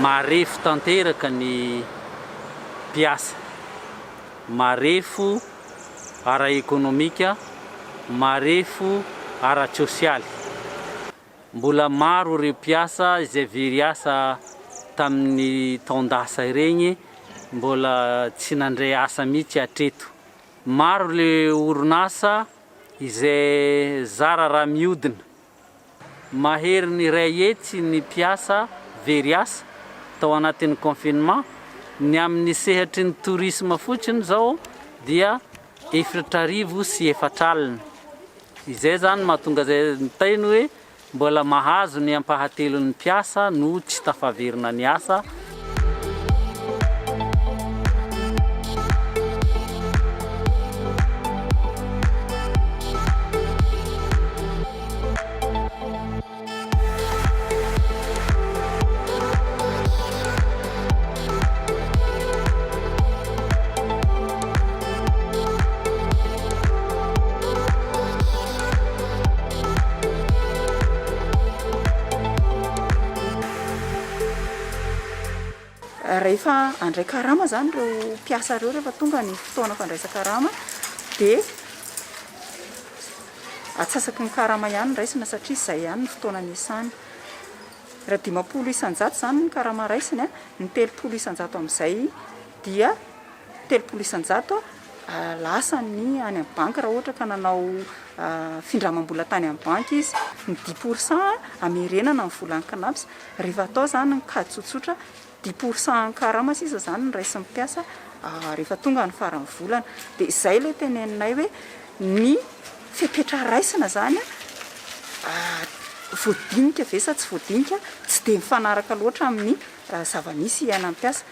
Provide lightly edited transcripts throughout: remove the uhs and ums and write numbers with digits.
marefo tanteraka ny mpiasa, marefo ara-ekônômika, marefo ara-tsôsialy. Mbola maro ireo mpiasa izay very asa tamin'ny taondasa ireny mbola tsy nandray asa mihitsy hatreto. Maro le orinasa izay zara raha mihodina. Mahery ny ray hetsy ny mpiasa very asa tao anatin'ny confinement. Ny amin'ny sehatry ny tourisme fotsiny zao dia 4,000 sy 4 alina. Izay zany mahatonga zay mitainy hoe mbola mahazo ny ampahatelon'ny mpiasa no tsy tafaverina ny asa. Rehefa andray karama zany reo mpiasa reo rehefa tonga ny fotoana fandraisa-karama dia atsasaky ny karama ihany raisina satria izay ihany ny fotoana niasany. Raha 500 isan-jato zany ny karama raisiny, ny 300 isan-jato amin'izay dia 300 isan-jato lasa ny any amin'ny banky raha ohatra ka nanao findramam-bola tany amin'ny banky izy, ny 10% amerenana ny volan'ny kanapy. Rehefa atao zany ny kady tsotsotra 10% karama sisa zany ny raisin'ny mpiasa rehefa tonga ny faran'ny volana. Dia izay ilay teneninay hoe ny fepetra raisina zany voadinika ve sa tsy voadinika tsy dia mifanaraka loatra amin'ny zava-misy iainan'ny mpiasa.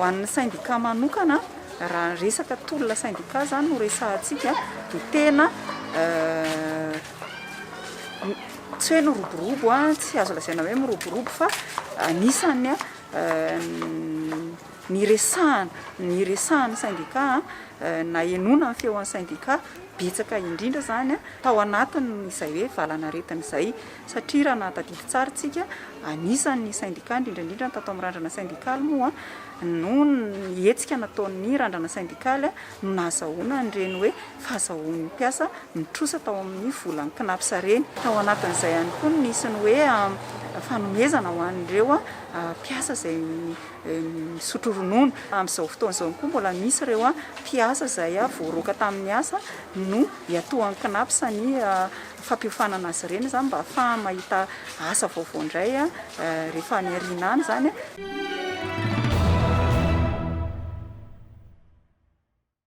Ho an'ny syndicat manokana, raha resaka tolona syndicat zany no resahantsika dia tena tsy hoe miroborobo, tsy azo lazaina hoe miroborobo fa anisany ny resahan'ny syndicat na enona ny feon'ny syndicat betsaka indrindra zany tao anatiny izay hoe valanaretiny izay, satria raha nahatadidy tsara tsika anisan'ny syndicat indrindrandrindra tato amin'ny randrana syndikaly moa no hetsika nataon'ny randrana syndikaly no nahazahoana nyreny hoe fahazahoan'ny mpiasa mitrosa tao amin'ny volan'ny kinapsa reny. Tao anatin'izay ihany koa nisy ny hoe fanomezana ho an'ireo mpiasa izay misotro ronono. Amin'izao fotoan'izao koa mbola misy ireo mpiasa izay voaroaka tamin'ny asa no hiatohan'ny kinapsa ny fampiofanana azy ireny zany mba ahafahana mahita asa vaovao indray rehefa ny arinany zany.